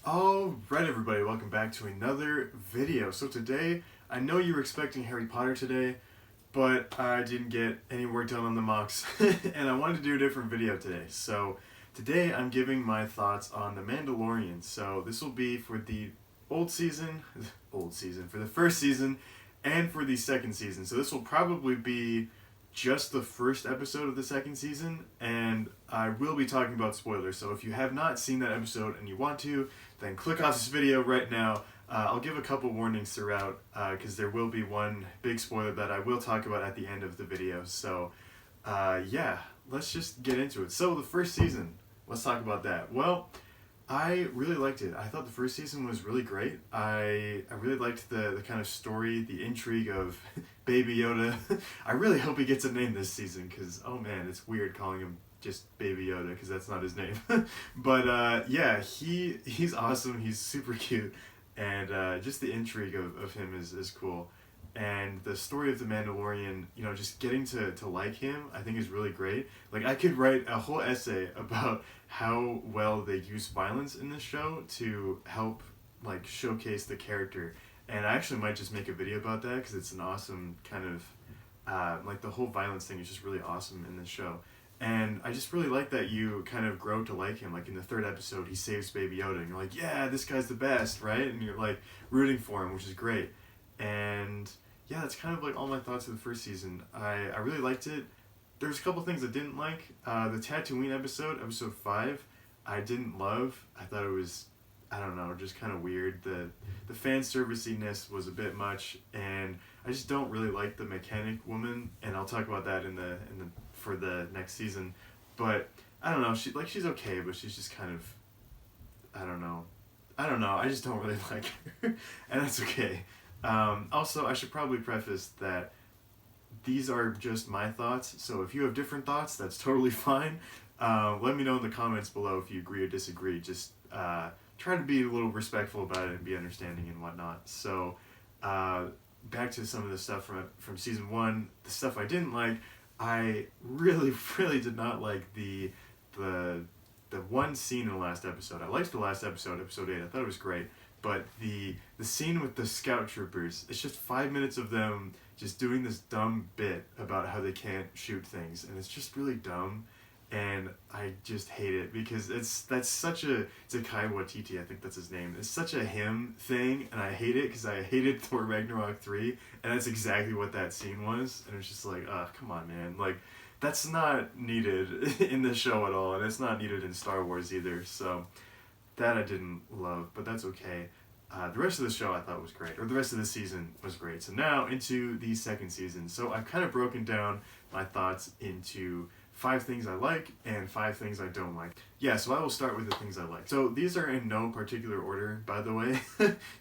Alright everybody, welcome back to another video. So today, I know you were expecting Harry Potter today, but I didn't get any work done on the mocks, and I wanted to do a different video today. So today I'm giving my thoughts on The Mandalorian. So this will be for the for the first season, and for the second season. So this will probably be just the first episode of the second season, and I will be talking about spoilers. So if you have not seen that episode and you want to, then click off this video right now. I'll give a couple warnings throughout, because there will be one big spoiler that I will talk about at the end of the video. So yeah, let's just get into it. So the first season, let's talk about that. Well, I really liked it. I thought the first season was really great. I really liked the kind of story, the intrigue of Baby Yoda. I really hope he gets a name this season, because, oh man, it's weird calling him just Baby Yoda, because that's not his name. But yeah, he's awesome. He's super cute. And just the intrigue of him is cool. And the story of the Mandalorian, just getting to like him, I think is really great. Like, I could write a whole essay about how well they use violence in this show to help, like, showcase the character. And I actually might just make a video about that, because it's an awesome kind of, like, the whole violence thing is just really awesome in this show. And I just really like that you kind of grow to like him. Like, in the third episode, he saves Baby Yoda, and you're like, yeah, this guy's the best, right? And you're, like, rooting for him, which is great. And yeah, that's kind of like all my thoughts of the first season. I really liked it. There's a couple things I didn't like. The Tatooine episode 5, I didn't love. I thought it was, I don't know, just kind of weird. The fan serviciness was a bit much, and I just don't really like the mechanic woman, and I'll talk about that for the next season. But I don't know, she's okay, but she's just kind of, I don't know. I just don't really like her, and that's okay. Also, I should probably preface that these are just my thoughts, so if you have different thoughts, that's totally fine. Let me know in the comments below if you agree or disagree. Just try to be a little respectful about it and be understanding and whatnot. So, back to some of the stuff from season 1, the stuff I didn't like. I really, really did not like the one scene in the last episode. I liked the last episode 8. I thought it was great. But the scene with the scout troopers, it's just 5 minutes of them just doing this dumb bit about how they can't shoot things, and it's just really dumb, and I just hate it, because that's such a Taika Waititi, I think that's his name. It's such a him thing, and I hate it, because I hated Thor Ragnarok 3, and that's exactly what that scene was, and it's just like, come on, man, like, that's not needed in the show at all, and it's not needed in Star Wars either, so that I didn't love, but that's okay. The rest of the show I thought was great, or the rest of the season was great. So now into the second season. So I've kind of broken down my thoughts into 5 things I like and 5 things I don't like. Yeah, so I will start with the things I like. So these are in no particular order, by the way,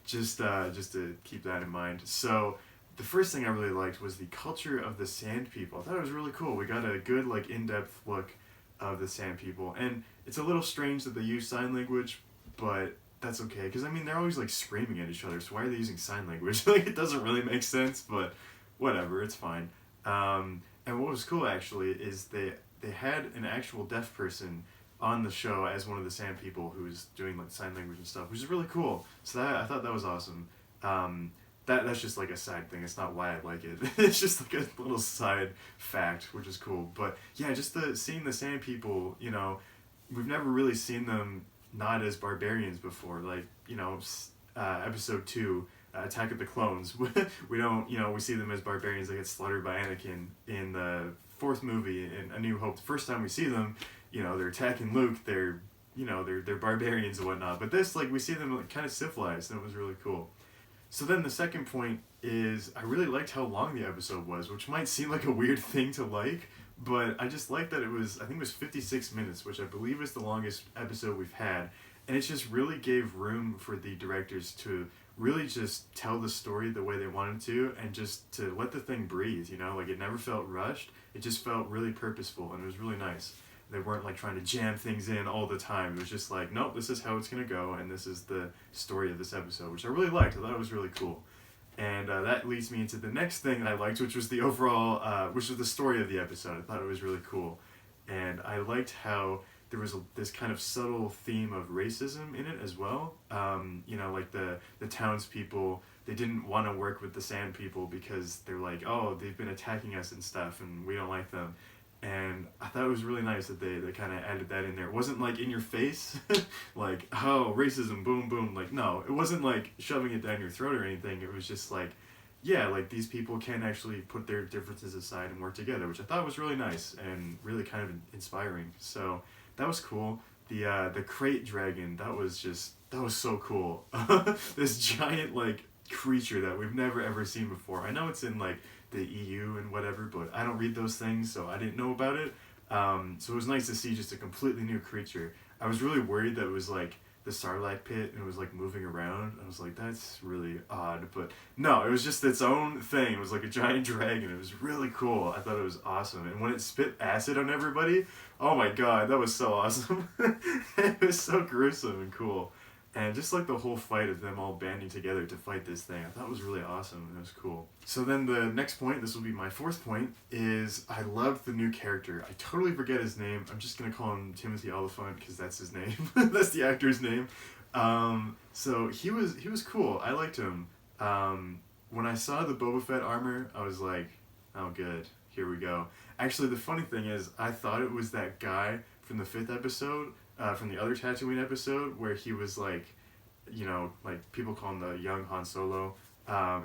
just to keep that in mind. So the first thing I really liked was the culture of the Sand People. I thought it was really cool. We got a good, like, in-depth look of the Sand People, and it's a little strange that they use sign language, but that's okay, because I mean, they're always like screaming at each other, so why are they using sign language? Like, it doesn't really make sense, but whatever, it's fine. And what was cool, actually, is they had an actual deaf person on the show as one of the Sand People who was doing, like, sign language and stuff, which is really cool. So I thought that was awesome. That's just like a side thing. It's not why I like it. It's just like a little side fact, which is cool. But yeah, just seeing the Sand People, we've never really seen them not as barbarians before. Like, episode 2, Attack of the Clones. We don't, we see them as barbarians that get slaughtered by Anakin. In the 4th movie, in A New Hope, the first time we see them, they're attacking Luke. They're barbarians and whatnot. But this, like, we see them, like, kind of civilized, and it was really cool. So then the second point is, I really liked how long the episode was, which might seem like a weird thing to like, but I just liked that I think it was 56 minutes, which I believe is the longest episode we've had, and it just really gave room for the directors to really just tell the story the way they wanted to, and just to let the thing breathe, like, it never felt rushed, it just felt really purposeful, and it was really nice. They weren't, like, trying to jam things in all the time. It was just like, nope, this is how it's going to go, and this is the story of this episode, which I really liked. I thought it was really cool. And that leads me into the next thing I liked, which was the overall, which was the story of the episode. I thought it was really cool. And I liked how there was this kind of subtle theme of racism in it as well. You know, like the townspeople, they didn't want to work with the Sand People because they're like, oh, they've been attacking us and stuff, and we don't like them. And I thought it was really nice that they kind of added that in there. It wasn't like in your face, like, oh, racism, boom, boom. Like, no, it wasn't like shoving it down your throat or anything. It was just like, yeah, like these people can actually put their differences aside and work together, which I thought was really nice and really kind of inspiring. So that was cool. The crate dragon, that was so cool. This giant like creature that we've never ever seen before. I know it's in like the EU and whatever, but I don't read those things, so I didn't know about it. So it was nice to see just a completely new creature. I was really worried that it was like the Sarlacc pit and it was like moving around. I was like, that's really odd, but no, it was just its own thing. It was like a giant dragon. It was really cool. I thought it was awesome. And when it spit acid on everybody, oh my god, that was so awesome. It was so gruesome and cool. And just like the whole fight of them all banding together to fight this thing, I thought was really awesome and it was cool. So then the next point, this will be my fourth point, is I loved the new character. I totally forget his name. I'm just going to call him Timothy Oliphant because that's his name. That's the actor's name. So he was cool. I liked him. When I saw the Boba Fett armor, I was like, oh good, here we go. Actually, the funny thing is, I thought it was that guy from the 5th episode, from the other Tatooine episode, where he was like, you know, like people call him the young Han Solo.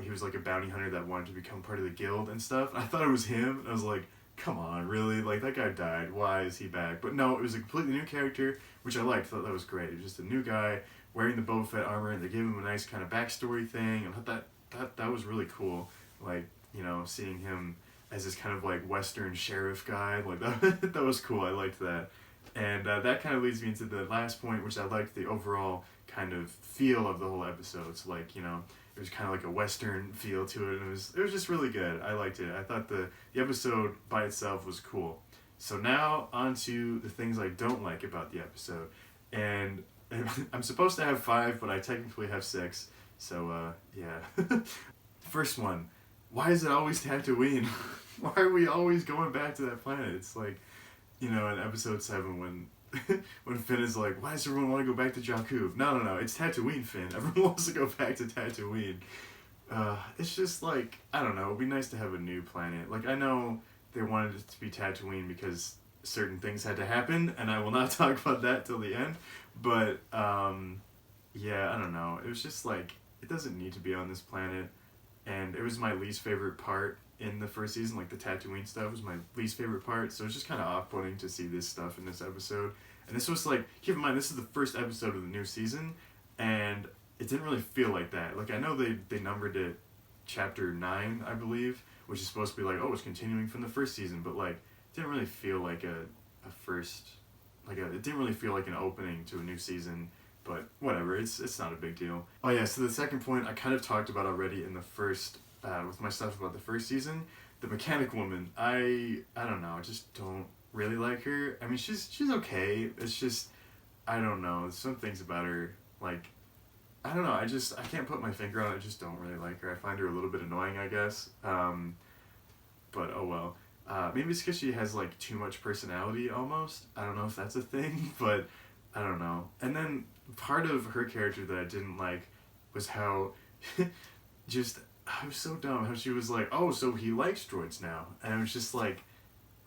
He was like a bounty hunter that wanted to become part of the guild and stuff. I thought it was him, and I was like, come on, really? Like, that guy died. Why is he back? But no, it was a completely new character, which I liked. I thought that was great. It was just a new guy wearing the Boba Fett armor, and they gave him a nice kind of backstory thing, and I thought that was really cool. Like, you know, seeing him as this kind of like Western sheriff guy, like that was cool. I liked that. And that kind of leads me into the last point, which I liked the overall kind of feel of the whole episode. So like, you know, it was kind of like a Western feel to it, and it was just really good. I liked it. I thought the episode by itself was cool. So now on to the things I don't like about the episode. And I'm supposed to have 5, but I technically have 6. So yeah. First one, why is it always Tatooine? Why are we always going back to that planet? It's like, you know, in episode 7 when Finn is like, why does everyone want to go back to Jakku? No, it's Tatooine, Finn. Everyone wants to go back to Tatooine. It's just like, I don't know, it'd be nice to have a new planet. Like, I know they wanted it to be Tatooine because certain things had to happen, and I will not talk about that till the end, but, yeah, I don't know. It was just like, it doesn't need to be on this planet, and it was my least favorite part in the first season. Like the Tatooine stuff was my least favorite part, so it's just kind of off-putting to see this stuff in this episode. And this was like, keep in mind, this is the first episode of the new season, and it didn't really feel like that. Like, I know they numbered it chapter 9, I believe, which is supposed to be like, oh, it's continuing from the first season, but like, it didn't really feel like it didn't really feel like an opening to a new season. But whatever, it's not a big deal. Oh yeah, so the second point I kind of talked about already in the first, with my stuff about the first season. The mechanic woman, I don't know, I just don't really like her. I mean, she's okay. It's just, I don't know, there's some things about her, like, I don't know, I can't put my finger on it, I just don't really like her. I find her a little bit annoying, I guess. But oh well. Maybe it's because she has like too much personality almost. I don't know if that's a thing, but I don't know. And then part of her character that I didn't like was how just, I was so dumb how she was like, oh, so he likes droids now. And I was just like,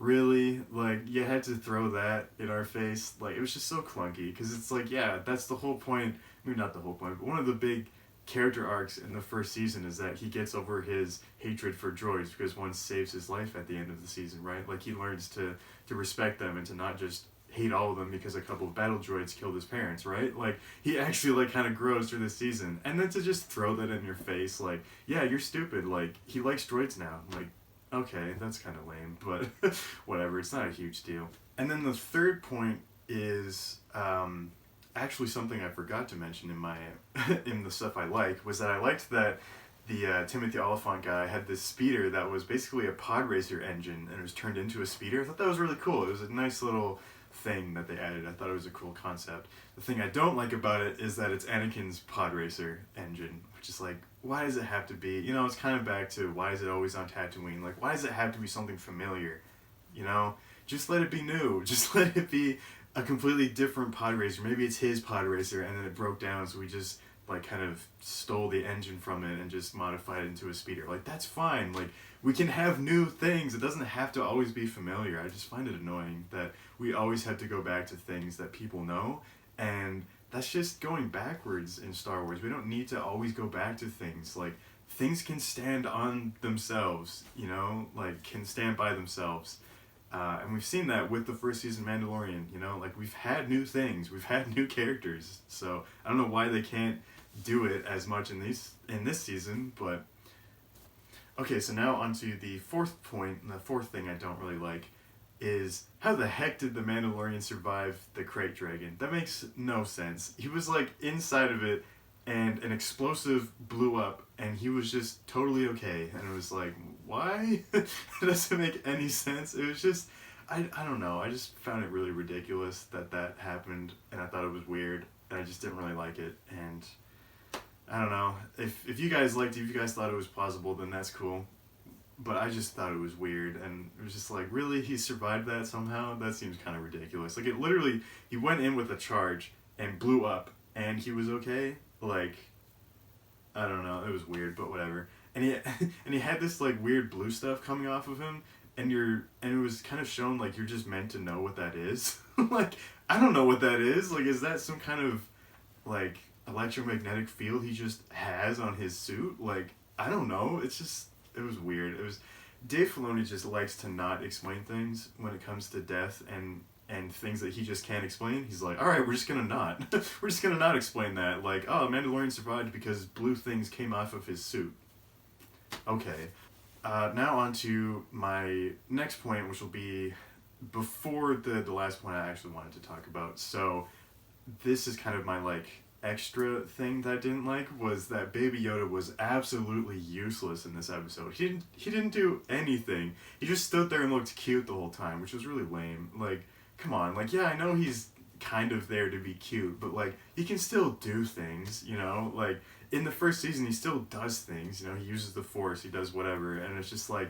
really? Like, you had to throw that in our face? Like, it was just so clunky, because it's like, yeah, that's the whole point. I mean, not the whole point, but one of the big character arcs in the first season is that he gets over his hatred for droids because one saves his life at the end of the season, right? Like, he learns to respect them and to not just hate all of them because a couple of battle droids killed his parents, right? Like, he actually, like, kind of grows through the season. And then to just throw that in your face, like, yeah, you're stupid. Like, he likes droids now. Like, okay, that's kind of lame, but whatever. It's not a huge deal. And then the third point is actually something I forgot to mention in the stuff I like, was that I liked that the Timothy Oliphant guy had this speeder that was basically a pod racer engine, and it was turned into a speeder. I thought that was really cool. It was a nice little thing that they added. I thought it was a cool concept. The thing I don't like about it is that it's Anakin's pod racer engine, which is like, why does it have to be, you know, it's kind of back to why is it always on Tatooine? Like, why does it have to be something familiar? You know, just let it be new. Just let it be a completely different pod racer. Maybe it's his pod racer, and then it broke down, so we just like kind of stole the engine from it and just modified it into a speeder. Like, that's fine. Like, we can have new things. It doesn't have to always be familiar. I just find it annoying that we always have to go back to things that people know, and that's just going backwards in Star Wars. We don't need to always go back to things. Like, things can stand on themselves, you know, like, can stand by themselves. And we've seen that with the first season Mandalorian, you know, like, we've had new things, we've had new characters. So I don't know why they can't do it as much in this season, but okay. So now onto the fourth point, and the fourth thing I don't really like is how the heck did the Mandalorian survive the crate dragon? That makes no sense. He was like inside of it, and an explosive blew up, and he was just totally okay. And it was like, why? It doesn't make any sense. It was just, I don't know. I just found it really ridiculous that happened, and I thought it was weird, and I just didn't really like it. And I don't know. If you guys liked it, if you guys thought it was plausible, then that's cool. But I just thought it was weird, and it was just like, really? He survived that somehow? That seems kind of ridiculous. Like, it literally, he went in with a charge and blew up, and he was okay? Like, I don't know. It was weird, but whatever. And he had this like weird blue stuff coming off of him, and it was kind of shown like you're just meant to know what that is. Like, I don't know what that is. Like, is that some kind of like electromagnetic field he just has on his suit? Like, I don't know. It was weird. Dave Filoni just likes to not explain things when it comes to death and things that he just can't explain. He's like, all right, we're just gonna not explain that. Like, oh, Mandalorian survived because blue things came off of his suit. Okay. Now on to my next point, which will be before the last point I actually wanted to talk about. So this is kind of my like extra thing that I didn't like, was that Baby Yoda was absolutely useless in this episode. He didn't do anything. He just stood there and looked cute the whole time, which was really lame. Like, come on. Like, yeah, I know he's kind of there to be cute, but like, he can still do things, you know? Like, in the first season, he still does things, you know? He uses the Force, he does whatever, and it's just like,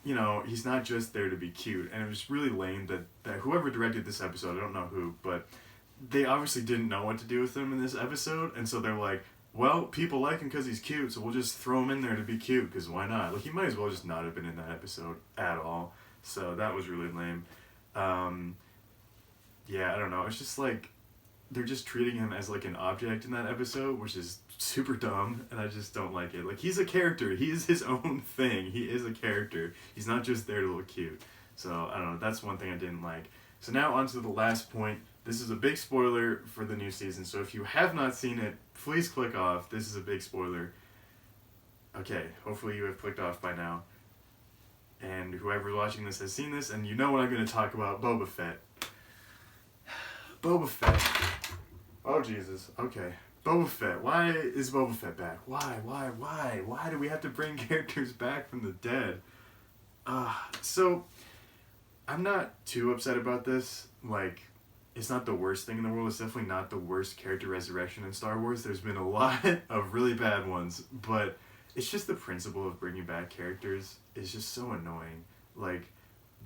you know, he's not just there to be cute. And it was really lame that whoever directed this episode, I don't know who, but they obviously didn't know what to do with him in this episode, and so they're like, well, people like him because he's cute, so we'll just throw him in there to be cute, because why not? Like, he might as well just not have been in that episode at all. So that was really lame. Yeah, I don't know. It's just like, they're just treating him as like an object in that episode, which is super dumb, and I just don't like it. Like, he's a character. He is his own thing. He is a character. He's not just there to look cute. So, I don't know. That's one thing I didn't like. So now on to the last point. This is a big spoiler for the new season, so if you have not seen it, please click off. This is a big spoiler. Okay, hopefully you have clicked off by now. And whoever's watching this has seen this, and you know what I'm going to talk about, Boba Fett. Boba Fett. Oh, Jesus. Okay. Boba Fett. Why is Boba Fett back? Why? Why do we have to bring characters back from the dead? So, I'm not too upset about this. Like, it's not the worst thing in the world. It's definitely not the worst character resurrection in Star Wars. There's been a lot of really bad ones, but it's just the principle of bringing back characters is just so annoying. Like,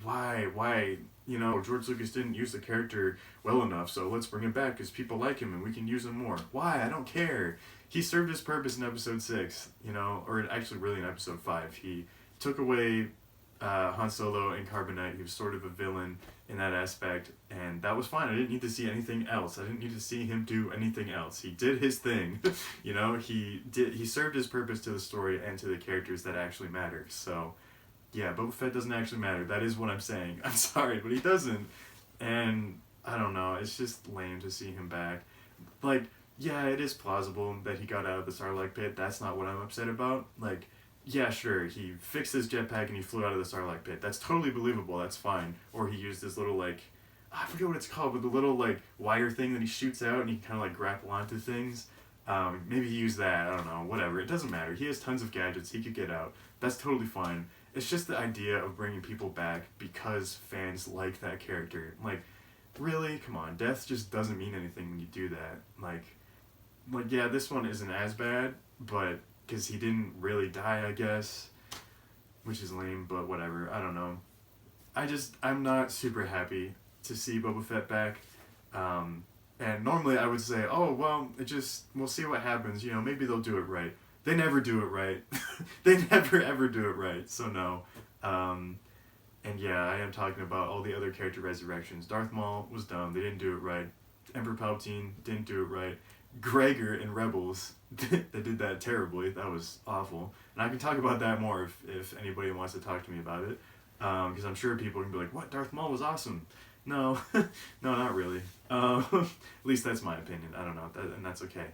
why, you know, George Lucas didn't use the character well enough, so let's bring him back because people like him and we can use him more. Why? I don't care. He served his purpose in episode 6, you know, or actually really in episode 5. He took away Han Solo and Carbonite. He was sort of a villain in that aspect, and that was fine. I didn't need to see anything else. I didn't need to see him do anything else. He did his thing. You know, he served his purpose to the story and to the characters that actually matter. So, yeah, Boba Fett doesn't actually matter. That is what I'm saying. I'm sorry, but he doesn't. And I don't know, it's just lame to see him back. Like, yeah, it is plausible that he got out of the Sarlacc pit. That's not what I'm upset about. Like, yeah, sure, he fixed his jetpack and he flew out of the Sarlacc pit. That's totally believable, that's fine. Or he used this little, like, I forget what it's called, but the little, like, wire thing that he shoots out and he kind of, like, grapple onto things. Maybe he used that, I don't know, whatever. It doesn't matter. He has tons of gadgets, he could get out. That's totally fine. It's just the idea of bringing people back because fans like that character. Like, really? Come on, death just doesn't mean anything when you do that. Like, yeah, this one isn't as bad, but because he didn't really die, I guess, which is lame, but whatever. I don't know. I'm not super happy to see Boba Fett back. And normally I would say, oh, well, we'll see what happens. You know, maybe they'll do it right. They never do it right. They never, ever do it right. So no. And yeah, I am talking about all the other character resurrections. Darth Maul was dumb. They didn't do it right. Emperor Palpatine didn't do it right. Gregor in Rebels, they did that terribly. That was awful. And I can talk about that more if anybody wants to talk to me about it. Because I'm sure people can be like, what, Darth Maul was awesome. No, no, not really. At least that's my opinion. I don't know, and that's okay.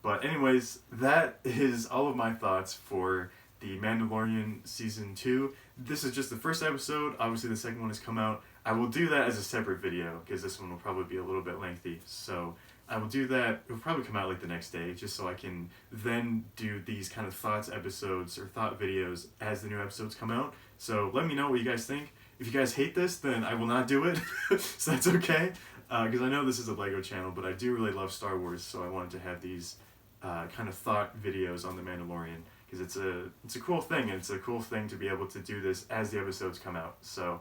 But anyways, that is all of my thoughts for the Mandalorian Season 2. This is just the first episode. Obviously, the second one has come out. I will do that as a separate video, because this one will probably be a little bit lengthy. So I will do that. It will probably come out like the next day, just so I can then do these kind of thoughts episodes or thought videos as the new episodes come out. So let me know what you guys think. If you guys hate this, then I will not do it. So that's okay. Because I know this is a LEGO channel, but I do really love Star Wars, so I wanted to have these kind of thought videos on The Mandalorian. Because it's a cool thing, and it's a cool thing to be able to do this as the episodes come out. So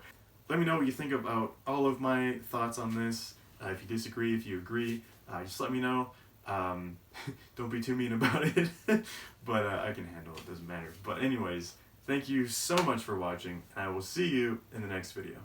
let me know what you think about all of my thoughts on this. If you disagree, if you agree, just let me know. Don't be too mean about it. But I can handle it, doesn't matter. But anyways, thank you so much for watching, and I will see you in the next video.